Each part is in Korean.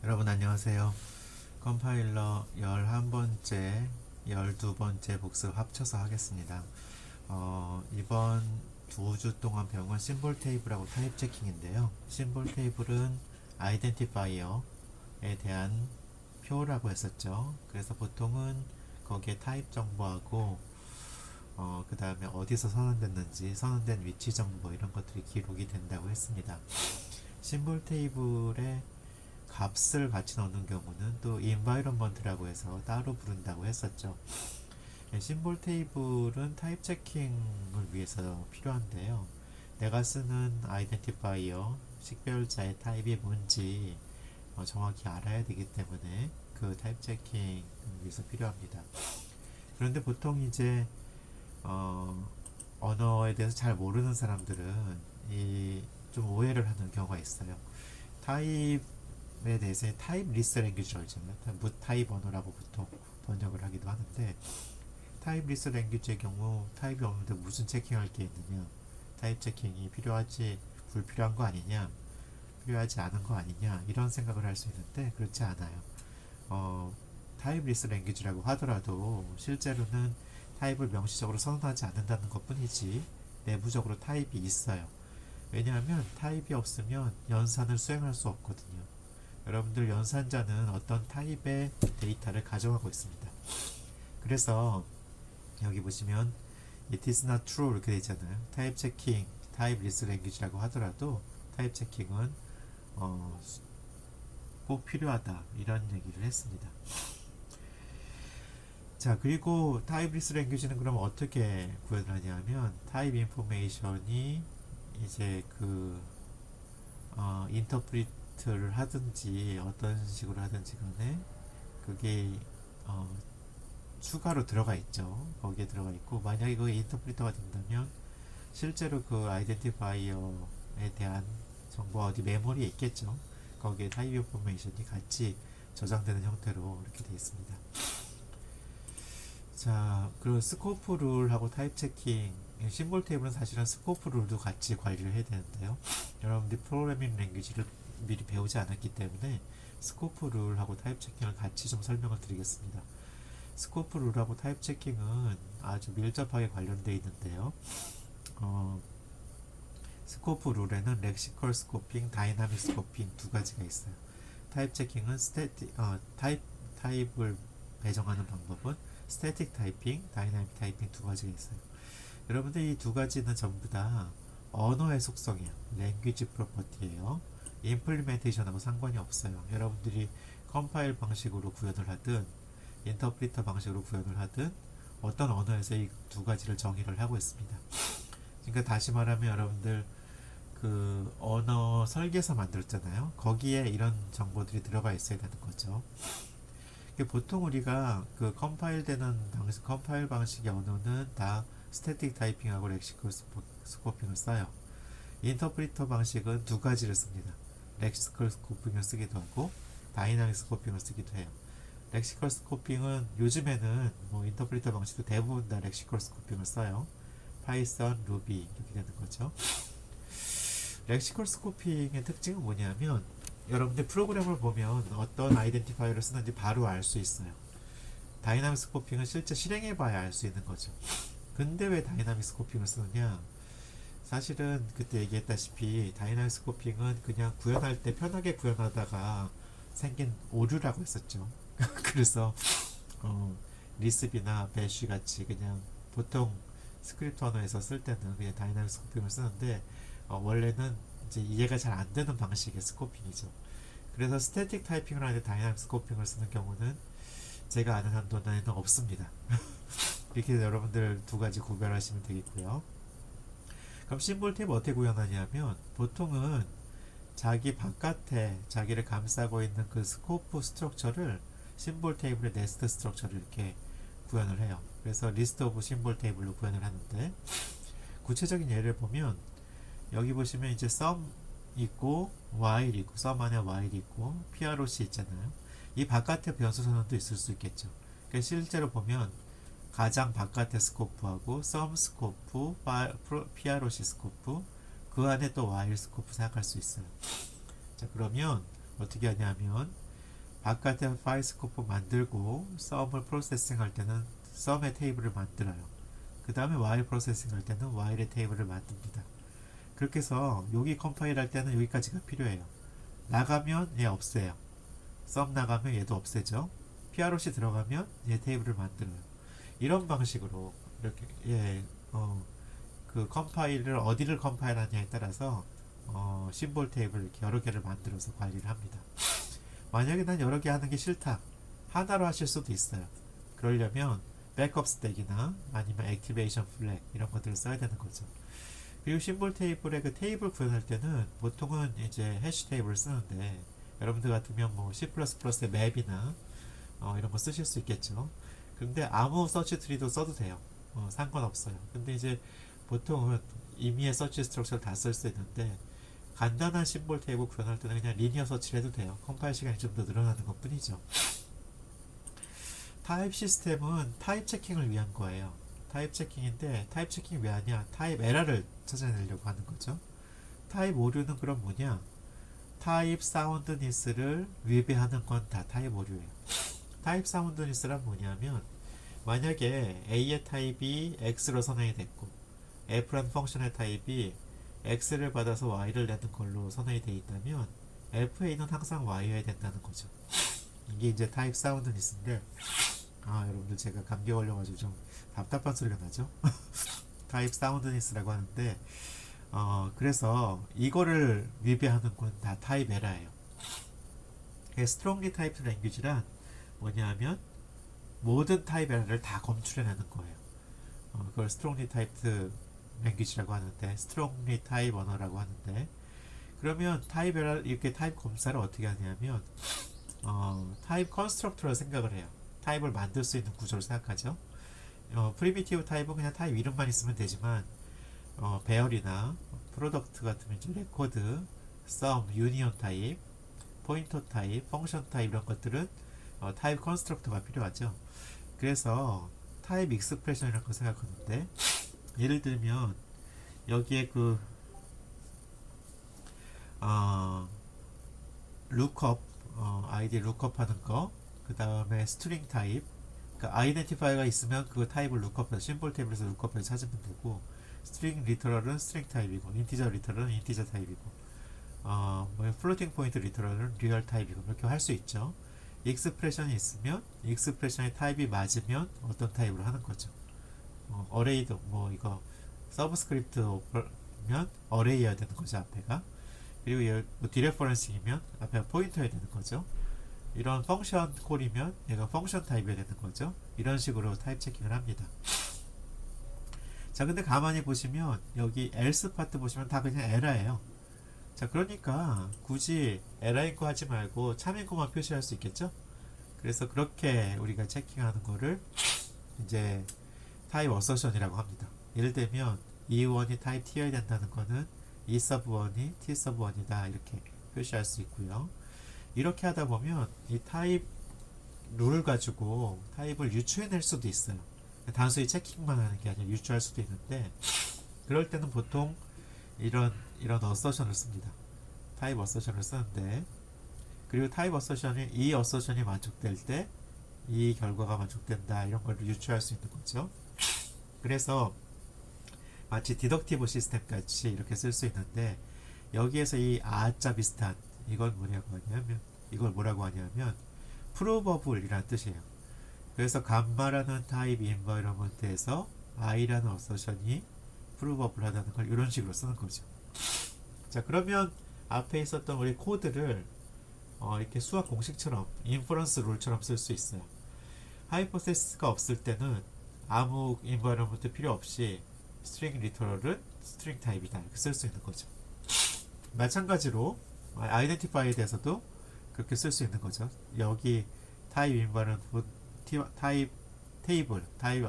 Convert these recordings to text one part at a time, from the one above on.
여러분 안녕하세요. 컴파일러 11번째, 12번째 복습 합쳐서 하겠습니다. 이번 2주 동안 배운 건 심볼 테이블하고 타입 체킹인데요. 심볼 테이블은 아이덴티파이어에 대한 표라고 했었죠. 그래서 보통은 거기에 타입 정보하고 그 다음에 어디서 선언됐는지, 선언된 위치 정보 이런 것들이 기록이 된다고 했습니다. 심볼 테이블에 값을 같이 넣는 경우는 또 environment라고 해서 따로 부른다고 했었죠. 심볼 테이블은 타입 체킹을 위해서 필요한데요. 내가 쓰는 아이덴티파이어 식별자의 타입이 뭔지 정확히 알아야 되기 때문에 그 타입 체킹을 위해서 필요합니다. 그런데 보통 이제 언어에 대해서 잘 모르는 사람들은 좀 오해를 하는 경우가 있어요. 타입에 대해서 타입 리스 랭귀지라고 있잖아요. 무 타입 언어라고 보통 번역을 하기도 하는데, 타입 리스 랭귀지의 경우 타입이 없는데 무슨 체킹할 게 있느냐, 타입 체킹이 필요하지 불필요한 거 아니냐, 필요하지 않은 거 아니냐, 이런 생각을 할 수 있는데 그렇지 않아요. 타입 리스 랭귀지라고 하더라도 실제로는 타입을 명시적으로 선언하지 않는다는 것 뿐이지 내부적으로 타입이 있어요. 왜냐하면 타입이 없으면 연산을 수행할 수 없거든요. 여러분들 연산자는 어떤 타입의 데이터를 가져가고 있습니다. 그래서 여기 보시면 it is not true 이렇게 되어 있잖아요. 타입 체킹, 타입 리스 랭귀지라고 하더라도 타입 체킹은 꼭 필요하다 이런 얘기를 했습니다. 자, 그리고 타입 리스 랭귀지는 그럼 어떻게 구현을 하냐면 타입 인포메이션이 이제 인터프리트를 하든지 어떤 식으로 하든지 간에 그게 추가로 들어가 있죠. 거기에 들어가 있고, 만약에 그 인터프리터가 된다면 실제로 그 아이덴티파이어에 대한 정보가 어디 메모리에 있겠죠. 거기에 타입 인포메이션이 같이 저장되는 형태로 이렇게 되어 있습니다. 자, 그리고 스코프 룰하고 타입 체킹, 심볼 테이블은 사실은 스코프 룰도 같이 관리를 해야 되는데요. 여러분들이 프로그래밍 랭귀지를 미리 배우지 않았기 때문에 스코프 룰하고 타입 체킹을 같이 좀 설명을 드리겠습니다. 스코프 룰하고 타입 체킹은 아주 밀접하게 관련되어 있는데요. 스코프 룰에는 렉시컬 스코핑, 다이나믹 스코핑 두 가지가 있어요. 타입 체킹은 타입을 배정하는 방법은 스태틱 타이핑, 다이나믹 타이핑 두 가지가 있어요. 여러분들 이 두 가지는 전부 다 언어의 속성이에요. 랭귀지 프로퍼티예요. 임플리멘테이션하고 상관이 없어요. 여러분들이 컴파일 방식으로 구현을 하든 인터프리터 방식으로 구현을 하든 어떤 언어에서 이 두 가지를 정의를 하고 있습니다. 그러니까 다시 말하면 여러분들 그 언어 설계서 만들었잖아요. 거기에 이런 정보들이 들어가 있어야 되는 거죠. 보통 우리가 그 컴파일되는 방식, 컴파일 방식의 언어는 다 스태틱 타이핑하고 렉시컬 스코핑을 써요. 인터프리터 방식은 두 가지를 씁니다. 렉시컬 스코핑을 쓰기도 하고 다이나믹 스코핑을 쓰기도 해요. 렉시컬 스코핑은 요즘에는 뭐 인터프리터 방식도 대부분 다 렉시컬 스코핑을 써요. 파이썬, 루비 이렇게 되는 거죠. 렉시컬 스코핑의 특징은 뭐냐면 여러분들 프로그램을 보면 어떤 아이덴티파이어를 쓰는지 바로 알 수 있어요. 다이나믹 스코핑은 실제 실행해 봐야 알 수 있는 거죠. 근데 왜 다이나믹 스코핑을 쓰느냐? 사실은 그때 얘기했다시피 다이나믹 스코핑은 그냥 구현할 때 편하게 구현하다가 생긴 오류라고 했었죠. 그래서 리스비나 배쉬 같이 그냥 보통 스크립트 언어에서 쓸 때는 그냥 다이나믹 스코핑을 쓰는데 원래는 이제 이해가 잘 안 되는 방식의 스코핑이죠. 그래서 스태틱 타이핑을 하는데 다이나믹 스코핑을 쓰는 경우는 제가 아는 한도는 없습니다. 이렇게 여러분들 두 가지 구별하시면 되겠고요. 그럼 심볼 테이블 어떻게 구현하냐면 보통은 자기 바깥에 자기를 감싸고 있는 그 스코프 스트럭처를 심볼 테이블의 네스트 스트럭처를 이렇게 구현을 해요. 그래서 리스트 오브 심볼 테이블로 구현을 하는데, 구체적인 예를 보면 여기 보시면 이제 sum 있고 while 있고 sum 안에 while 있고 PROC 있잖아요. 이 바깥에 변수 선언도 있을 수 있겠죠. 그러니까 실제로 보면 가장 바깥의 스코프하고 sum 스코프, PROC 스코프, 그 안에 또 while 스코프 생각할 수 있어요. 자, 그러면 어떻게 하냐면 바깥에 파일 스코프 만들고 썸을 프로세싱 할 때는 썸의 테이블을 만들어요. 그 다음에 while 프로세싱 할 때는 while의 테이블을 만듭니다. 그렇게 해서 여기 컴파일 할 때는 여기까지가 필요해요. 나가면 얘 없애요. 썸 나가면 얘도 없애죠. PROC 들어가면 얘 테이블을 만들어요. 이런 방식으로 이렇게 그 컴파일을 어디를 컴파일하냐에 따라서 심볼 테이블 이렇게 여러 개를 만들어서 관리를 합니다. 만약에 난 여러 개 하는 게 싫다. 하나로 하실 수도 있어요. 그러려면 백업 스택이나 아니면 액티베이션 플래그 이런 것들을 써야 되는 거죠. 그리고 심볼 테이블의 그 테이블 구현할 때는 보통은 이제 해시 테이블을 쓰는데 여러분들 같으면 뭐 C++의 맵이나 이런 거 쓰실 수 있겠죠. 근데 아무 서치 트리도 써도 돼요. 상관없어요. 근데 이제 보통은 임의의 서치 스트럭처를 다 쓸 수 있는데 간단한 심볼 테이블 구현할 때는 그냥 리니어 서치를 해도 돼요. 컴파일 시간이 좀 더 늘어나는 것 뿐이죠. 타입 시스템은 타입 체킹을 위한 거예요. 타입 체킹인데 타입 체킹이 왜 하냐? 타입 에러를 찾아내려고 하는 거죠. 타입 오류는 그럼 뭐냐? 타입 사운드니스를 위배하는 건 다 타입 오류예요. 타입 사운드니스란 뭐냐면 만약에 A의 타입이 X로 선행이 됐고 F라는 펑션의 타입이 X를 받아서 Y를 내는 걸로 선행이 되어 있다면 FA는 항상 Y여야 된다는 거죠. 이게 이제 타입 사운드니스인데 여러분들 제가 감기 걸려가지고 좀 답답한 소리가 나죠? 타입 사운드니스라고 하는데 그래서 이거를 위배하는 건 다 타입 에러예요. 스트롱리 타입 랭귀지란 뭐냐면 모든 타입 에러를 다 검출해내는 거예요. 그걸 스트롱리 타입 랭귀지라고 하는데 스트롱리 타입 언어라고 하는데 그러면 타입 에러 이렇게 타입 검사를 어떻게 하냐면 타입 컨스트럭터로 생각을 해요. 타입을 만들 수 있는 구조를 생각하죠. 프리미티브 타입은 그냥 타입 이름만 있으면 되지만 배열이나 프로덕트 같으면 이제 레코드, 썸, 유니온 타입, 포인터 타입, 펑션 타입 이런 것들은 타입 컨스트럭터가 필요하죠. 그래서 타입 익스프레션이라는 걸 생각하는데 예를 들면 여기에 그 룩업 아이디 룩업 하는 거, 그 다음에 스트링 타입, 그러니까 아이덴티파이어가 있으면 그 타입을 룩업해서 심볼 테이블에서 룩업해서 찾으면 되고 스트링 리터럴은 스트링 타입이고 인티저 리터럴은 인티저 타입이고 플로팅 포인트 리터럴은 리얼 타입이고 이렇게 할 수 있죠. 익스프레션이 있으면 익스프레션의 타입이 맞으면 어떤 타입으로 하는 거죠. 어레이도 뭐 이거 서브스크립트면 어레이여야 되는 거죠 앞에가. 그리고 뭐 디레퍼런싱이면 앞에가 포인터여야 되는 거죠. 이런 펑션 콜이면 얘가 펑션 타입이어야 되는 거죠. 이런 식으로 타입 체킹을 합니다. 자, 근데 가만히 보시면 여기 else 파트 보시면 다 그냥 에러예요. 자, 그러니까 굳이 에러인코 하지 말고 참인코만 표시할 수 있겠죠. 그래서 그렇게 우리가 체킹하는 거를 이제 타입 어서션이라고 합니다. 예를 들면 E1이 타입 T여야 된다는 거는 E sub 1이 T sub 1이다 이렇게 표시할 수 있고요. 이렇게 하다 보면 이 타입 룰을 가지고 타입을 유추해낼 수도 있어요. 단순히 체킹만 하는 게 아니라 유추할 수도 있는데 그럴 때는 보통 이런 어서션을 씁니다. 타입 어서션을 쓰는데 그리고 타입 어서션이 이 어서션이 만족될 때 이 결과가 만족된다 이런 걸 유추할 수 있는 거죠. 그래서 마치 디덕티브 시스템 같이 이렇게 쓸 수 있는데 여기에서 이 아자 비슷한 이걸 뭐라고 하냐면 프로버블이라는 뜻이에요. 그래서 감마라는 타입 인바이러먼트에서 i라는 어서션이 프로버블하다는 걸 이런 식으로 쓰는 거죠. 자, 그러면 앞에 있었던 우리 코드를 이렇게 수학 공식처럼 인퍼런스 룰처럼 쓸 수 있어요. 하이포테시스가 없을 때는 아무 인바이러먼트 필요 없이 스트링 리터럴은 스트링 타입이다 이렇게 쓸 수 있는 거죠. 마찬가지로 아이덴티파이에 대해서도 그렇게 쓸 수 있는 거죠. 여기 타입 인바이러먼트 타입 테이블 타입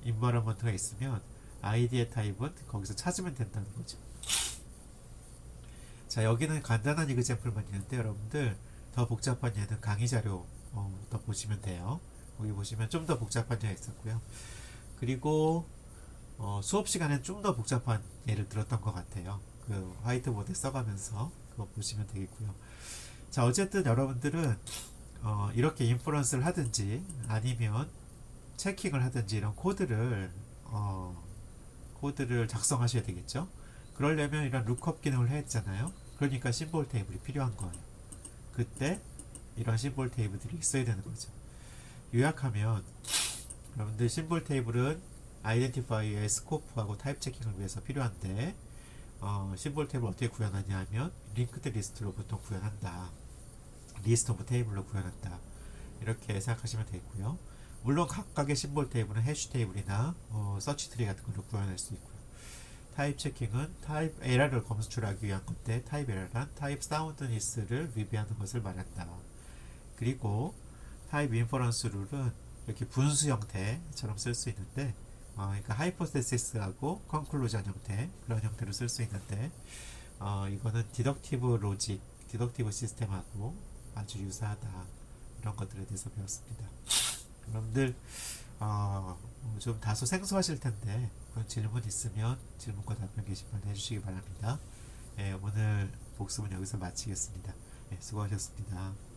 인바이러먼트가 있으면 아이디의 타입은 거기서 찾으면 된다는 거죠. 자, 여기는 간단한 이그젬플만 있는데 여러분들 더 복잡한 예는 강의 자료 더 보시면 돼요. 거기 보시면 좀 더 복잡한 예가 있었고요. 그리고 수업 시간엔 좀 더 복잡한 예를 들었던 것 같아요. 그 화이트보드에 써가면서 그거 보시면 되겠고요. 자, 어쨌든 여러분들은 이렇게 인퍼런스를 하든지 아니면 체킹을 하든지 이런 코드를 작성하셔야 되겠죠. 그러려면 이런 룩업 기능을 했잖아요. 그러니까 심볼 테이블이 필요한 거예요. 그때 이런 심볼 테이블들이 있어야 되는 거죠. 요약하면 여러분들 심볼 테이블은 아이덴티파이어의 스코프하고 타입 체킹을 위해서 필요한데 심볼 테이블 어떻게 구현하냐 하면 링크드 리스트로 보통 구현한다. 리스트 오브 테이블로 구현한다. 이렇게 생각하시면 되고요. 물론 각각의 심볼 테이블은 해시 테이블이나 서치 트리 같은 걸로 구현할 수 있고요. 타입 체킹은 타입 에러를 검출하기 위한 건데 타입 에러란 타입 사운드니스를 위배하는 것을 말한다. 그리고 타입 인퍼런스 룰은 이렇게 분수 형태처럼 쓸 수 있는데 그러니까 하이포테시스하고 컨클루전 형태 그런 형태로 쓸 수 있는데 이거는 디덕티브 로직, 디덕티브 시스템하고 아주 유사하다. 이런 것들에 대해서 배웠습니다. 여러분들 좀 다소 생소하실 텐데 그런 질문 있으면 질문과 답변 게시판에 해주시기 바랍니다. 오늘 복습은 여기서 마치겠습니다. 수고하셨습니다.